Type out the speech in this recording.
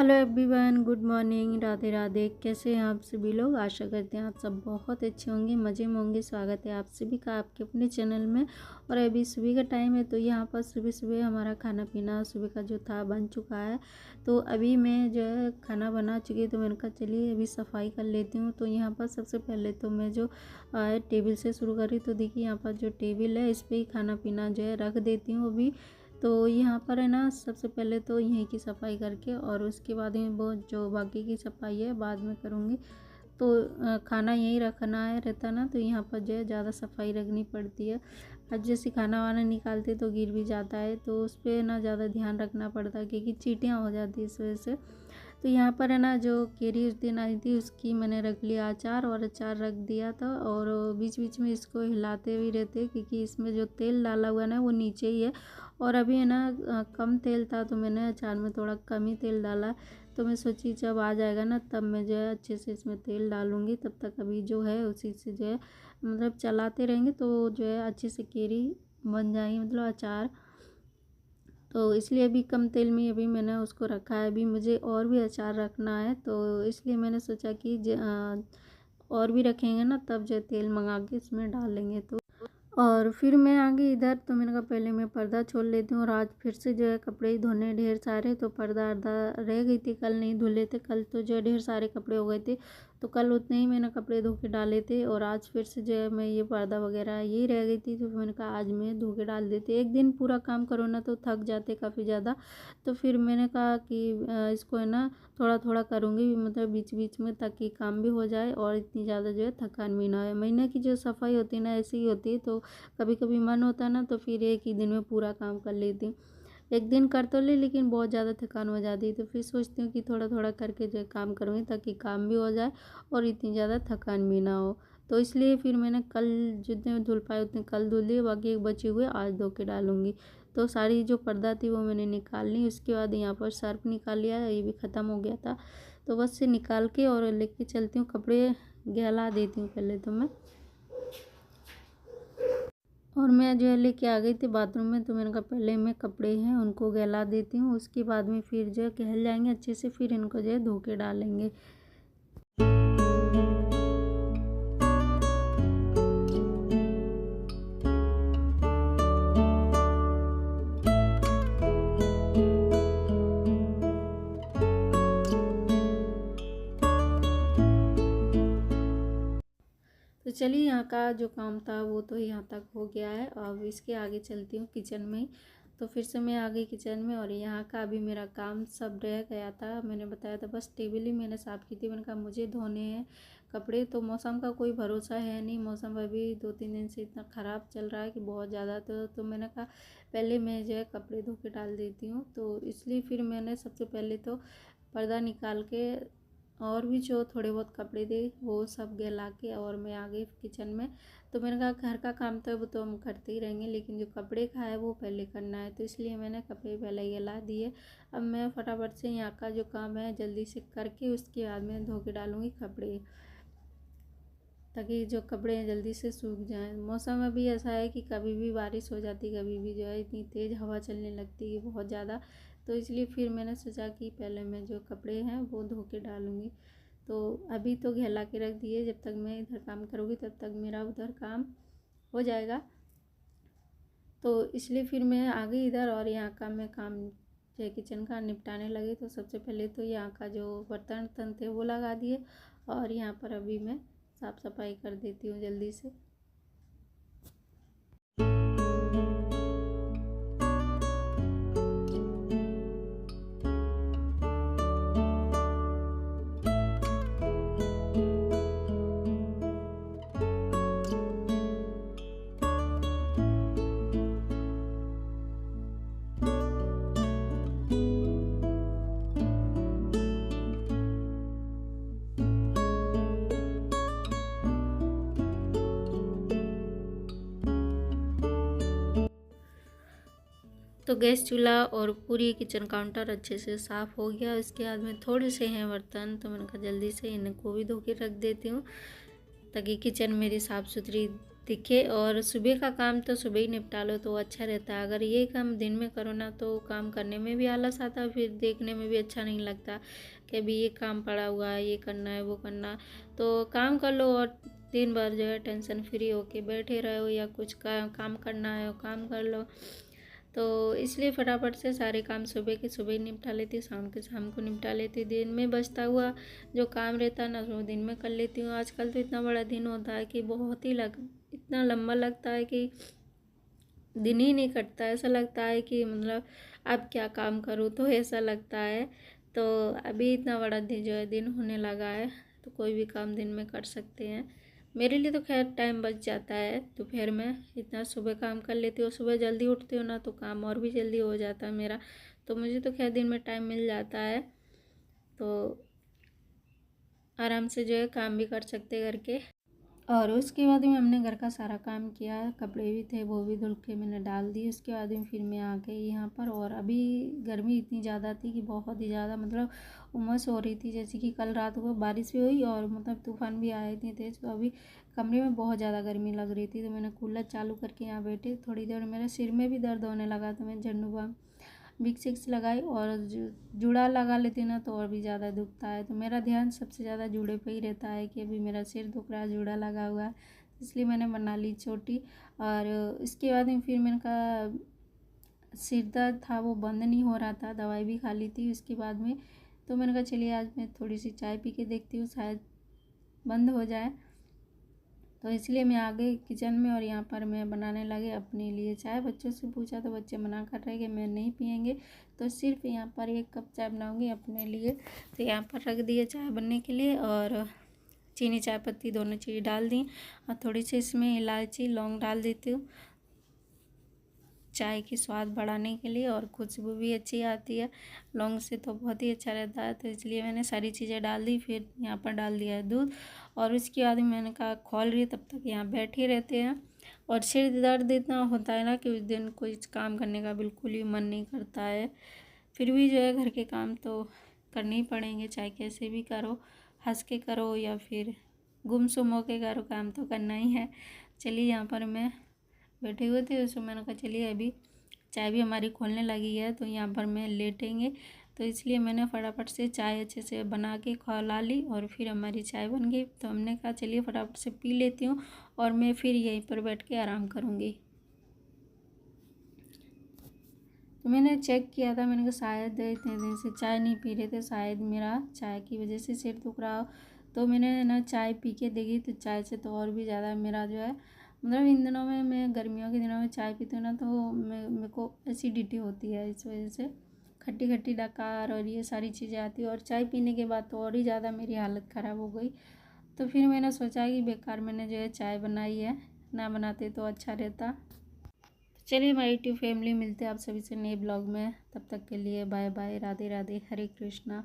Hello everyone, good morning, Radhe Radhe. कैसे हैं आप सभी लोग? आशा करते हैं आप सब बहुत अच्छे होंगे, मज़े में होंगे। स्वागत है आप सभी का आपके अपने चैनल में। और अभी सुबह का टाइम है, तो यहाँ पर सुबह सुबह हमारा खाना पीना सुबह का जो था बन चुका है। तो अभी मैं जो है खाना बना चुकी, तो मैंने कहा चलिए अभी सफाई कर लेती हूँ। तो यहाँ पर सबसे पहले तो मैं जो टेबल से शुरू करी, तो देखिए यहाँ पर जो टेबल है इस पर ही खाना पीना जो है रख देती हूँ अभी। तो यहाँ पर है ना, सबसे पहले तो यहीं की सफाई करके और उसके बाद में वो जो बाकी की सफाई है बाद में करूँगी। तो खाना यहीं रखना है रहता ना, तो यहाँ पर जो है ज़्यादा सफाई रखनी पड़ती है। अब जैसे खाना वाना निकालते तो गिर भी जाता है, तो उस पर ना ज़्यादा ध्यान रखना पड़ता है क्योंकि चींटियाँ हो जाती है इस वजह से। तो यहाँ पर है ना, जो केरी उस दिन आई थी उसकी मैंने रख लिया अचार, और अचार रख दिया था। और बीच बीच में इसको हिलाते भी रहते क्योंकि इसमें जो तेल डाला हुआ है ना वो नीचे ही है। और अभी है ना कम तेल था, तो मैंने अचार में थोड़ा कम ही तेल डाला। तो मैं सोची जब आ जाएगा ना तब मैं जो है अच्छे से इसमें तेल डालूँगी। तब तक अभी जो है उसी से जो है मतलब चलाते रहेंगे तो जो है अच्छे से केरी बन जाएगी, मतलब अचार। तो इसलिए अभी कम तेल में अभी मैंने उसको रखा है। अभी मुझे और भी अचार रखना है, तो इसलिए मैंने सोचा कि और भी रखेंगे ना तब जो तेल मंगा के इसमें डालेंगे। तो और फिर मैं आ गई इधर, तो मैंने कहा पहले मैं पर्दा छोड़ लेती हूँ। और आज फिर से जो है कपड़े धोने ढेर सारे, तो पर्दा अर्धा रह गई थी, कल नहीं धुले थे। कल तो जो है ढेर सारे कपड़े हो गए थे, तो कल उतने ही मैंने कपड़े धो के डाले थे। और आज फिर से जो है मैं ये पर्दा वगैरह यही रह गई थी, तो मैंने कहा आज मैं धो के डाल देती। एक दिन पूरा काम करो ना तो थक जाते काफ़ी ज़्यादा। तो फिर मैंने कहा कि इसको है ना थोड़ा थोड़ा करूँगी, मतलब बीच बीच में, ताकि काम भी हो जाए और इतनी ज़्यादा जो है थकान भी ना हो। महीने की जो सफाई होती है ना ऐसी ही होती है, तो कभी कभी मन होता है ना तो फिर एक ही दिन में पूरा काम कर लेती हूँ। एक दिन कर तो ले, लेकिन बहुत ज़्यादा थकान हो जाती है, तो फिर सोचती हूँ कि थोड़ा थोड़ा करके जो है काम करूँगी ताकि काम भी हो जाए और इतनी ज़्यादा थकान भी ना हो। तो इसलिए फिर मैंने कल जितने धुल पाए उतने कल धुल लिए, बाकी एक बचे हुए आज धो के डालूँगी। तो सारी जो पर्दा थी वो मैंने निकाल ली। उसके बाद यहाँ पर सर्फ निकाल लिया, ये भी ख़त्म हो गया था, तो बस से निकाल के और लेके चलती हूँ। कपड़े गहला देती हूँ पहले तो मैं। और मैं जो है लेके आ गई थी बाथरूम में, तो मैंने कहा पहले मैं कपड़े हैं उनको गहला देती हूँ, उसके बाद में फिर जो है कहल जाएंगे अच्छे से, फिर इनको जो है धो के डालेंगे। तो चलिए, यहाँ का जो काम था वो तो यहाँ तक हो गया है। अब इसके आगे चलती हूँ किचन में। तो फिर से मैं आ गई किचन में, और यहाँ का अभी मेरा काम सब रह गया था। मैंने बताया था बस टेबल ही मैंने साफ़ की थी। मैंने कहा मुझे धोने हैं कपड़े, तो मौसम का कोई भरोसा है नहीं। मौसम अभी 2-3 दिन से इतना ख़राब चल रहा है कि बहुत ज़्यादा। तो मैंने कहा पहले मैं जो है कपड़े धो के डाल देती हूँ। तो इसलिए फिर मैंने सबसे पहले तो पर्दा निकाल के और भी जो थोड़े बहुत कपड़े थे वो सब गला के और मैं आ गई किचन में। तो मैंने कहा घर का काम तो वो तो हम करते ही रहेंगे, लेकिन जो कपड़े का है वो पहले करना है, तो इसलिए मैंने कपड़े पहले ही गला दिए। अब मैं फटाफट से यहाँ का जो काम है जल्दी से करके उसके बाद में धो के डालूँगी कपड़े, ताकि जो कपड़े हैं जल्दी से सूख जाएं। मौसम अभी ऐसा है कि कभी भी बारिश हो जाती, कभी भी जो है इतनी तेज़ हवा चलने लगती है बहुत ज़्यादा। तो इसलिए फिर मैंने सोचा कि पहले मैं जो कपड़े हैं वो धो के डालूँगी। तो अभी तो घेला के रख दिए, जब तक मैं इधर काम करूँगी तब तक मेरा उधर काम हो जाएगा। तो इसलिए फिर मैं आ गई इधर, और यहाँ का मैं काम जो है किचन का निपटाने लगी। तो सबसे पहले तो यहाँ का जो बर्तन तन थे वो लगा दिए, और यहाँ पर अभी मैं साफ़ सफाई कर देती हूँ जल्दी से। तो गैस चूल्हा और पूरी किचन काउंटर अच्छे से साफ़ हो गया। इसके बाद में थोड़े से हैं बर्तन, तो मैंने कहा जल्दी से इनको भी धो के रख देती हूँ ताकि किचन मेरी साफ़ सुथरी दिखे। और सुबह का काम तो सुबह ही निपटा लो तो अच्छा रहता है। अगर ये काम दिन में करो ना तो काम करने में भी आलस आता है, फिर देखने में भी अच्छा नहीं लगता कि अभी ये काम पड़ा हुआ है, ये करना है, वो करना। तो काम कर लो और दिन भर जो है टेंशन फ्री होके बैठे रहो, या कुछ काम करना है काम कर लो। तो इसलिए फटाफट से सारे काम सुबह के सुबह ही निपटा लेती हूँ, शाम के शाम को निपटा लेती हूँ। दिन में बचता हुआ जो काम रहता है ना वो दिन में कर लेती हूँ। आजकल तो इतना बड़ा दिन होता है कि बहुत ही इतना लंबा लगता है कि दिन ही नहीं कटता। ऐसा लगता है कि मतलब अब क्या काम करूँ, तो ऐसा लगता है। तो अभी इतना बड़ा दिन जो है दिन होने लगा है, तो कोई भी काम दिन में कर सकते हैं। मेरे लिए तो खैर टाइम बच जाता है दोपहर में, इतना सुबह काम कर लेती हूँ। सुबह जल्दी उठती हूँ ना तो काम और भी जल्दी हो जाता है मेरा। तो मुझे तो खैर दिन में टाइम मिल जाता है, तो आराम से जो है काम भी कर सकते घर के। और उसके बाद में हमने घर का सारा काम किया, कपड़े भी थे वो भी धुल के मैंने डाल दिए। उसके बाद में फिर मैं आ गई यहाँ पर। और अभी गर्मी इतनी ज़्यादा थी कि बहुत ही ज़्यादा मतलब उमस हो रही थी। जैसे कि कल रात को बारिश भी हुई और मतलब तूफान भी आए थे तेज़, तो अभी कमरे में बहुत ज़्यादा गर्मी लग रही थी। तो मैंने कूलर चालू करके यहाँ बैठी थोड़ी देर। मेरे सिर में भी दर्द होने लगा, तो मैं झंडू बाम विक्स सिक्स लगाई और जूड़ा लगा लेती ना तो और भी ज़्यादा दुखता है। तो मेरा ध्यान सबसे ज़्यादा जूड़े पे ही रहता है कि अभी मेरा सिर दुख रहा है, जूड़ा लगा हुआ है, इसलिए मैंने बना ली छोटी। और इसके बाद में फिर मैंने कहा सिर दर्द था वो बंद नहीं हो रहा था, दवाई भी खा ली थी उसके बाद में। तो मैंने कहा चलिए आज मैं थोड़ी सी चाय पी के देखती हूँ, शायद बंद हो जाए। तो इसलिए मैं आ गई किचन में और यहाँ पर मैं बनाने लगे अपने लिए चाय। बच्चों से पूछा तो बच्चे मना कर रहे कि मैं नहीं पियेंगे, तो सिर्फ यहाँ पर 1 कप चाय बनाऊँगी अपने लिए। तो यहाँ पर रख दिए चाय बनने के लिए, और चीनी चाय पत्ती दोनों चीज़ डाल दी, और थोड़ी सी इसमें इलायची लौंग डाल देती हूँ चाय की स्वाद बढ़ाने के लिए, और खुशबू भी अच्छी आती है लौंग से, तो बहुत ही अच्छा रहता है। तो इसलिए मैंने सारी चीज़ें डाल दी। फिर यहाँ पर डाल दिया है दूध, और उसके बाद मैंने कहा खोल रही है तब तक यहाँ बैठे रहते हैं। और सिर दर्द इतना होता है ना कि उस दिन कुछ काम करने का बिल्कुल ही मन नहीं करता है। फिर भी जो है घर के काम तो करने ही पड़ेंगे, चाहे कैसे भी करो, हंस के करो या फिर गुमसुम हो के करो, काम तो करना ही है। चलिए यहाँ पर मैं बैठे हुए थे, उसमें मैंने कहा चलिए अभी चाय भी हमारी खोलने लगी है तो यहाँ पर मैं लेटेंगे। तो इसलिए मैंने फटाफट से चाय अच्छे से बना के खौला ली, और फिर हमारी चाय बन गई। तो हमने कहा चलिए फटाफट से पी लेती हूँ और मैं फिर यहीं पर बैठ के आराम करूँगी। तो मैंने चेक किया था, मैंने कहा शायद इतने दिन से चाय नहीं पी रहे थे, शायद मेरा चाय की वजह से सिर दुख रहा हो। तो मैंने ना चाय पी के देखी, तो चाय से तो और भी ज़्यादा मेरा जो है मतलब इन दिनों में मैं गर्मियों के दिनों में चाय पीती हूँ ना तो मेरे को एसिडिटी होती है, इस वजह से खट्टी खट्टी डकार और ये सारी चीज़ें आती है। और चाय पीने के बाद तो और ही ज़्यादा मेरी हालत ख़राब हो गई। तो फिर मैंने सोचा कि बेकार मैंने जो है चाय बनाई है, ना बनाते तो अच्छा रहता। चलिए माय यूट्यूब फैमिली, मिलते हैं आप सभी से नए ब्लॉग में। तब तक के लिए बाय बाय, राधे राधे, हरे कृष्णा।